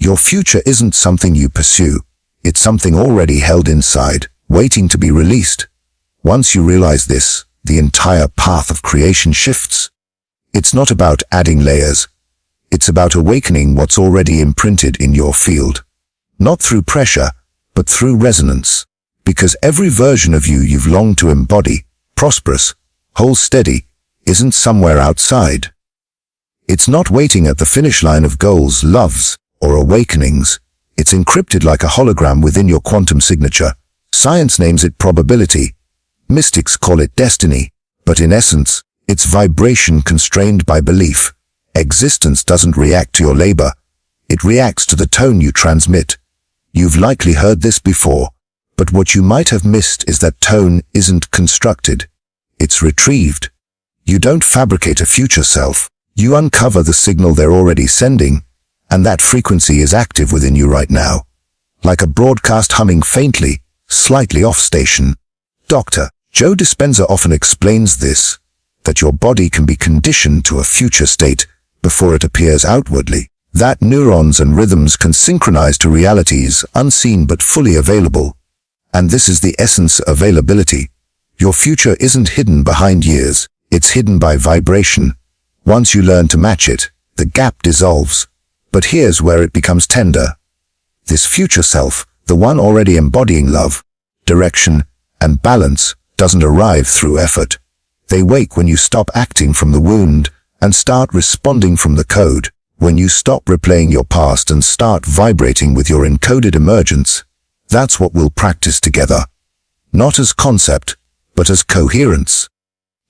Your future isn't something you pursue. It's something already held inside, waiting to be released. Once you realize this, the entire path of creation shifts. It's not about adding layers. It's about awakening what's already imprinted in your field. Not through pressure, but through resonance. Because every version of you you've longed to embody, prosperous, whole steady, isn't somewhere outside. It's not waiting at the finish line of goals, loves, or awakenings. It's encrypted like a hologram within your quantum signature. Science names it probability. Mystics call it destiny. But in essence, it's vibration constrained by belief. Existence doesn't react to your labor. It reacts to the tone you transmit. You've likely heard this before, but what you might have missed is that tone isn't constructed. It's retrieved. You don't fabricate a future self. You uncover the signal they're already sending, and that frequency is active within you right now. Like a broadcast humming faintly, slightly off station. Dr. Joe Dispenza often explains this, that your body can be conditioned to a future state before it appears outwardly. That neurons and rhythms can synchronize to realities unseen but fully available. And this is the essence of availability. Your future isn't hidden behind years, it's hidden by vibration. Once you learn to match it, the gap dissolves. But here's where it becomes tender. This future self, the one already embodying love, direction, and balance, doesn't arrive through effort. They wake when you stop acting from the wound and start responding from the code. When you stop replaying your past and start vibrating with your encoded emergence. That's what we'll practice together. Not as concept, but as coherence.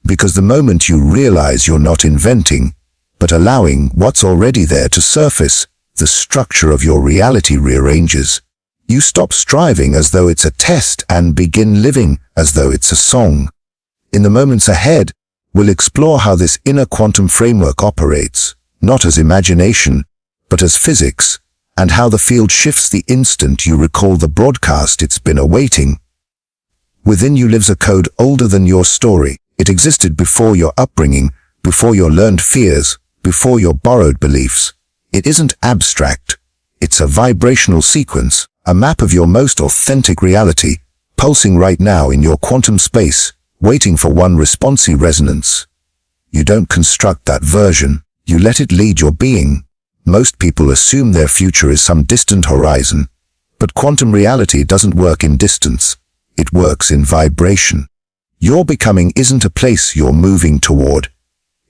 Because the moment you realize you're not inventing, but allowing what's already there to surface, the structure of your reality rearranges. You stop striving as though it's a test and begin living as though it's a song. In the moments ahead, we'll explore how this inner quantum framework operates, not as imagination, but as physics, and how the field shifts the instant you recall the broadcast it's been awaiting. Within you lives a code older than your story. It existed before your upbringing, before your learned fears, before your borrowed beliefs. It isn't abstract. It's a vibrational sequence, a map of your most authentic reality, pulsing right now in your quantum space, waiting for one responsive resonance. You don't construct that version. You let it lead your being. Most people assume their future is some distant horizon. But quantum reality doesn't work in distance. It works in vibration. Your becoming isn't a place you're moving toward.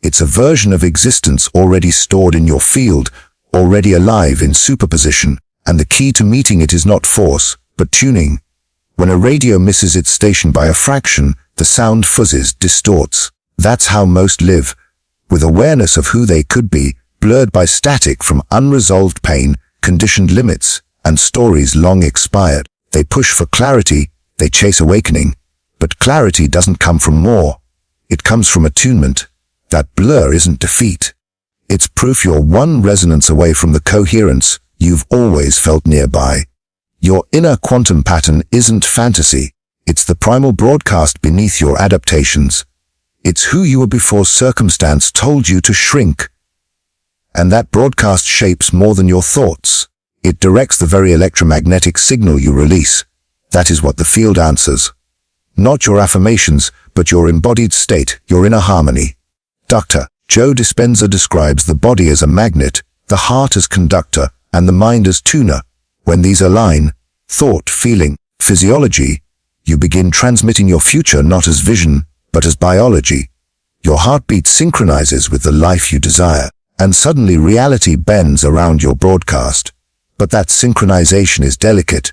It's a version of existence already stored in your field, already alive in superposition, and the key to meeting it is not force, but tuning. When a radio misses its station by a fraction, the sound fuzzes, distorts. That's how most live, with awareness of who they could be, blurred by static from unresolved pain, conditioned limits, and stories long expired. They push for clarity, they chase awakening. But clarity doesn't come from more. It comes from attunement. That blur isn't defeat. It's proof you're one resonance away from the coherence you've always felt nearby. Your inner quantum pattern isn't fantasy. It's the primal broadcast beneath your adaptations. It's who you were before circumstance told you to shrink. And that broadcast shapes more than your thoughts. It directs the very electromagnetic signal you release. That is what the field answers. Not your affirmations, but your embodied state, your inner harmony. Dr. Joe Dispenza describes the body as a magnet, the heart as conductor, and the mind as tuner. When these align, thought, feeling, physiology, you begin transmitting your future not as vision, but as biology. Your heartbeat synchronizes with the life you desire, and suddenly reality bends around your broadcast. But that synchronization is delicate.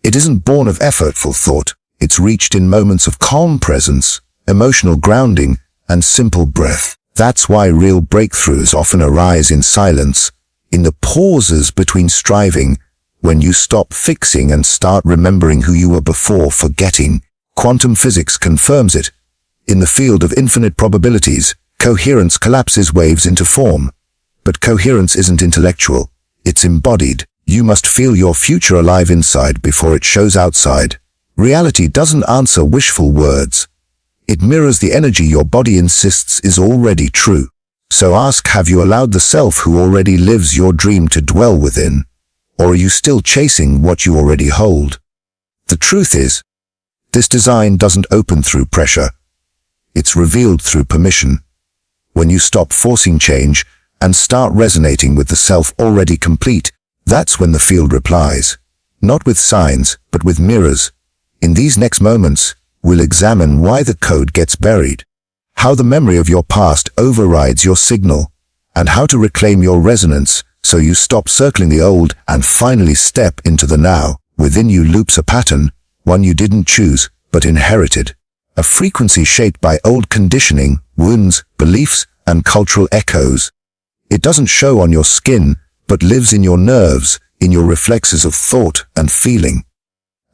It isn't born of effortful thought. It's reached in moments of calm presence, emotional grounding, and simple breath. That's why real breakthroughs often arise in silence, in the pauses between striving, when you stop fixing and start remembering who you were before forgetting. Quantum physics confirms it. In the field of infinite probabilities, coherence collapses waves into form. But coherence isn't intellectual. It's embodied. You must feel your future alive inside before it shows outside. Reality doesn't answer wishful words. It mirrors the energy your body insists is already true. So ask, have you allowed the self who already lives your dream to dwell within? Or are you still chasing what you already hold? The truth is, this design doesn't open through pressure. It's revealed through permission. When you stop forcing change and start resonating with the self already complete, that's when the field replies. Not with signs, but with mirrors. In these next moments, we'll examine why the code gets buried, how the memory of your past overrides your signal, and how to reclaim your resonance so you stop circling the old and finally step into the now. Within you loops a pattern, one you didn't choose, but inherited. A frequency shaped by old conditioning, wounds, beliefs, and cultural echoes. It doesn't show on your skin, but lives in your nerves, in your reflexes of thought and feeling.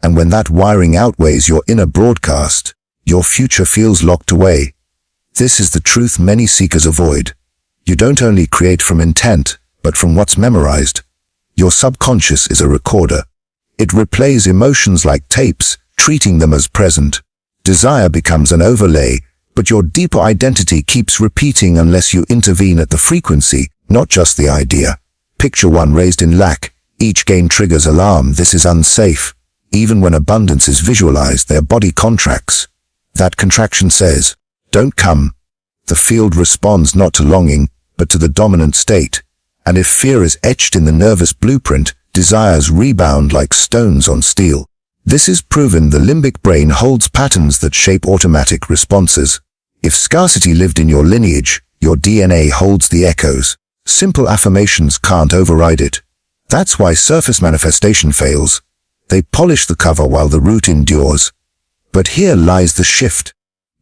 And when that wiring outweighs your inner broadcast, your future feels locked away. This is the truth many seekers avoid. You don't only create from intent, but from what's memorized. Your subconscious is a recorder. It replays emotions like tapes, treating them as present. Desire becomes an overlay, but your deeper identity keeps repeating unless you intervene at the frequency, not just the idea. Picture one raised in lack. Each gain triggers alarm. This is unsafe. Even when abundance is visualized, their body contracts. That contraction says, "Don't come." The field responds not to longing, but to the dominant state. And if fear is etched in the nervous blueprint, desires rebound like stones on steel. This is proven. The limbic brain holds patterns that shape automatic responses. If scarcity lived in your lineage, your DNA holds the echoes. Simple affirmations can't override it. That's why surface manifestation fails. They polish the cover while the root endures. But here lies the shift.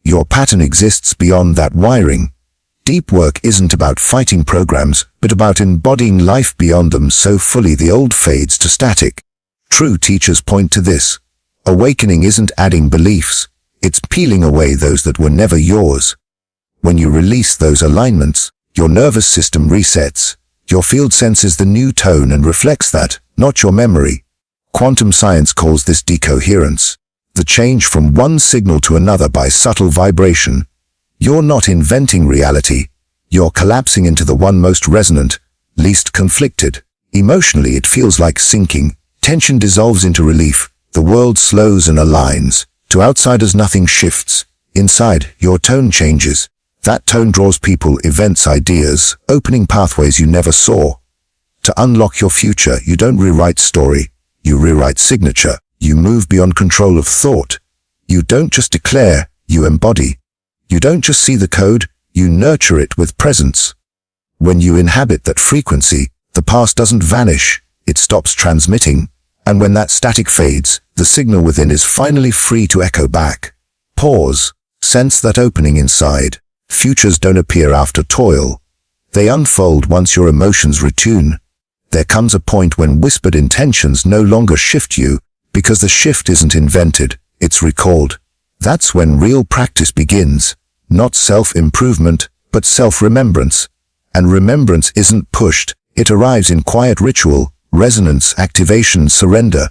Your pattern exists beyond that wiring. Deep work isn't about fighting programs, but about embodying life beyond them so fully the old fades to static. True teachers point to this. Awakening isn't adding beliefs. It's peeling away those that were never yours. When you release those alignments, your nervous system resets. Your field senses the new tone and reflects that, not your memory. Quantum science calls this decoherence. The change from one signal to another by subtle vibration. You're not inventing reality. You're collapsing into the one most resonant, least conflicted. Emotionally, it feels like sinking. Tension dissolves into relief. The world slows and aligns. To outsiders, nothing shifts. Inside, your tone changes. That tone draws people, events, ideas, opening pathways you never saw. To unlock your future, you don't rewrite story. You rewrite signature. You move beyond control of thought. You don't just declare, you embody. You don't just see the code, you nurture it with presence. When you inhabit that frequency, the past doesn't vanish, it stops transmitting. And when that static fades, the signal within is finally free to echo back. Pause. Sense that opening inside. Futures don't appear after toil. They unfold once your emotions retune. There comes a point when whispered intentions no longer shift you, because the shift isn't invented, it's recalled. That's when real practice begins. Not self-improvement, but self-remembrance. And remembrance isn't pushed, it arrives in quiet ritual, resonance, activation, surrender.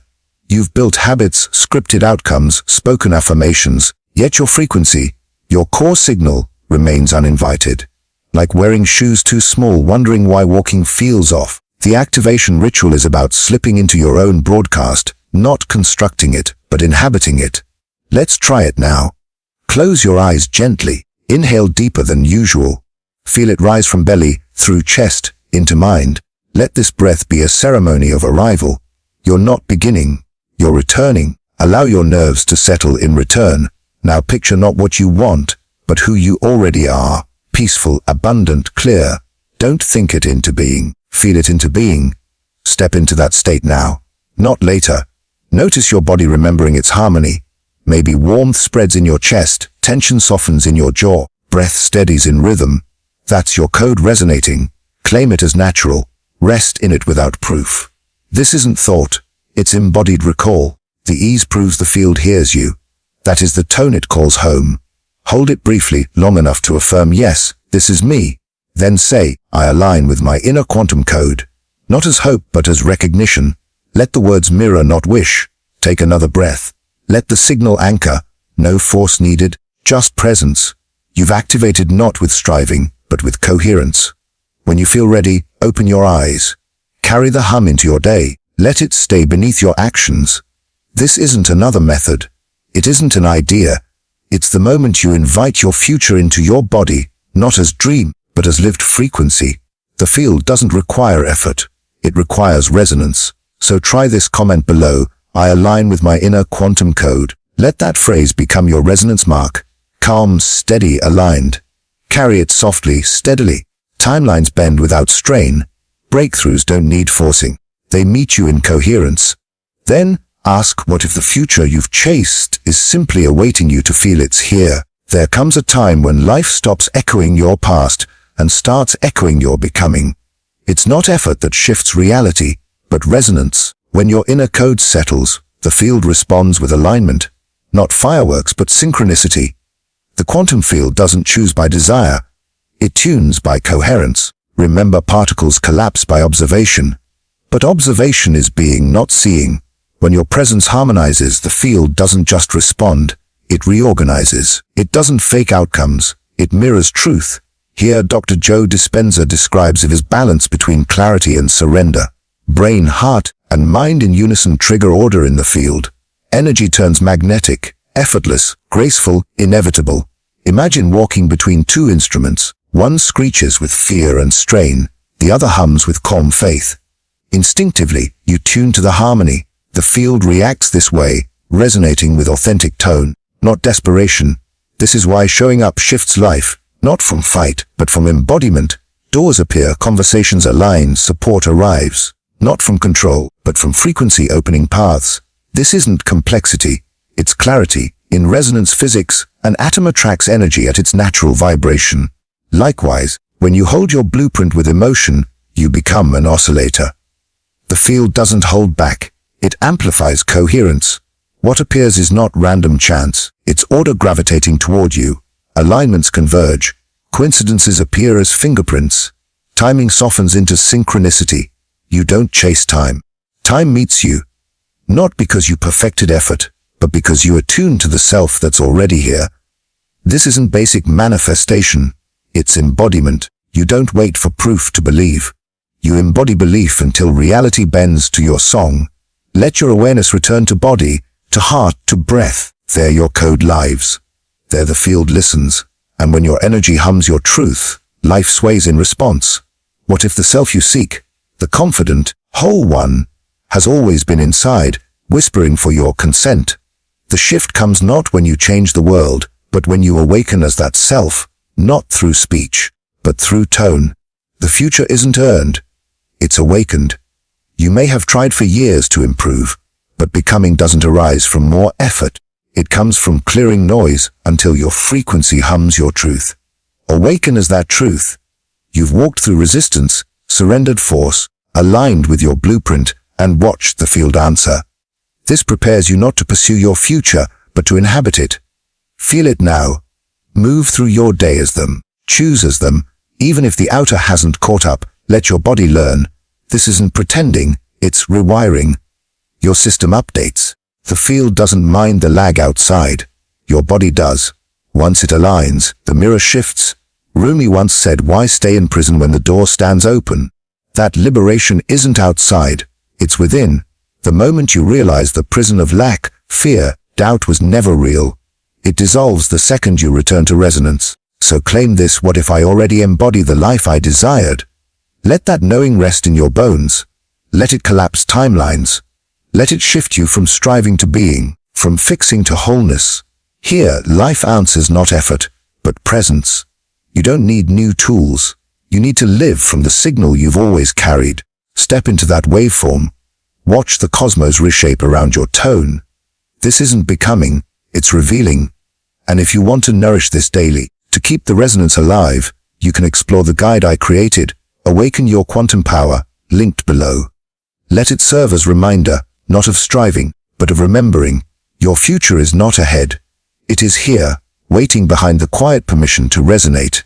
You've built habits, scripted outcomes, spoken affirmations, yet your frequency, your core signal, remains uninvited. Like wearing shoes too small, wondering why walking feels off. The activation ritual is about slipping into your own broadcast, not constructing it, but inhabiting it. Let's try it now. Close your eyes gently. Inhale deeper than usual. Feel it rise from belly, through chest, into mind. Let this breath be a ceremony of arrival. You're not beginning, you're returning. Allow your nerves to settle in return. Now picture not what you want, but who you already are. Peaceful, abundant, clear. Don't think it into being, feel it into being. Step into that state now, not later. Notice your body remembering its harmony. Maybe warmth spreads in your chest, tension softens in your jaw, breath steadies in rhythm. That's your code resonating. Claim it as natural. Rest in it without proof. This isn't thought, it's embodied recall. The ease proves the field hears you. That is the tone it calls home. Hold it briefly, long enough to affirm, yes, this is me. Then say, I align with my inner quantum code. Not as hope, but as recognition. Let the words mirror, not wish. Take another breath. Let the signal anchor. No force needed, just presence. You've activated not with striving, but with coherence. When you feel ready, open your eyes. Carry the hum into your day. Let it stay beneath your actions. This isn't another method. It isn't an idea. It's the moment you invite your future into your body, not as dream, but as lived frequency. The field doesn't require effort. It requires resonance. So try this comment below. I align with my inner quantum code. Let that phrase become your resonance mark. Calm, steady, aligned. Carry it softly, steadily. Timelines bend without strain. Breakthroughs don't need forcing. They meet you in coherence. Then, ask what if the future you've chased is simply awaiting you to feel it's here. There comes a time when life stops echoing your past and starts echoing your becoming. It's not effort that shifts reality, but resonance. When your inner code settles, the field responds with alignment. Not fireworks, but synchronicity. The quantum field doesn't choose by desire. It tunes by coherence. Remember, particles collapse by observation. But observation is being, not seeing. When your presence harmonizes, the field doesn't just respond. It reorganizes. It doesn't fake outcomes. It mirrors truth. Here, Dr. Joe Dispenza describes it as balance between clarity and surrender. Brain, heart, and mind in unison trigger order in the field. Energy turns magnetic, effortless, graceful, inevitable. Imagine walking between two instruments. One screeches with fear and strain. The other hums with calm faith. Instinctively, you tune to the harmony. The field reacts this way, resonating with authentic tone, not desperation. This is why showing up shifts life, not from fight, but from embodiment. Doors appear, conversations align, support arrives. Not from control, but from frequency opening paths. This isn't complexity, it's clarity. In resonance physics, an atom attracts energy at its natural vibration. Likewise, when you hold your blueprint with emotion, you become an oscillator. The field doesn't hold back. It amplifies coherence. What appears is not random chance. It's order gravitating toward you. Alignments converge. Coincidences appear as fingerprints. Timing softens into synchronicity. You don't chase time. Time meets you. Not because you perfected effort, but because you attune to the self that's already here. This isn't basic manifestation. It's embodiment. You don't wait for proof to believe. You embody belief until reality bends to your song. Let your awareness return to body, to heart, to breath. There your code lives. There the field listens. And when your energy hums your truth, life sways in response. What if the self you seek, the confident, whole one, has always been inside, whispering for your consent? The shift comes not when you change the world, but when you awaken as that self, not through speech, but through tone. The future isn't earned. It's awakened. You may have tried for years to improve, but becoming doesn't arise from more effort. It comes from clearing noise until your frequency hums your truth. Awaken as that truth. You've walked through resistance, surrendered force, aligned with your blueprint, and watched the field answer. This prepares you not to pursue your future, but to inhabit it. Feel it now. Move through your day as them. Choose as them. Even if the outer hasn't caught up, let your body learn. This isn't pretending, it's rewiring. Your system updates. The field doesn't mind the lag outside. Your body does. Once it aligns, the mirror shifts. Rumi once said, "Why stay in prison when the door stands open?" That liberation isn't outside, it's within. The moment you realize the prison of lack, fear, doubt was never real, it dissolves the second you return to resonance. So claim this: what if I already embody the life I desired? Let that knowing rest in your bones. Let it collapse timelines. Let it shift you from striving to being, from fixing to wholeness. Here, life answers not effort, but presence. You don't need new tools. You need to live from the signal you've always carried. Step into that waveform. Watch the cosmos reshape around your tone. This isn't becoming, it's revealing. And if you want to nourish this daily, to keep the resonance alive, you can explore the guide I created, Awaken Your Quantum Power, linked below. Let it serve as reminder, not of striving, but of remembering. Your future is not ahead. It is here, waiting behind the quiet permission to resonate.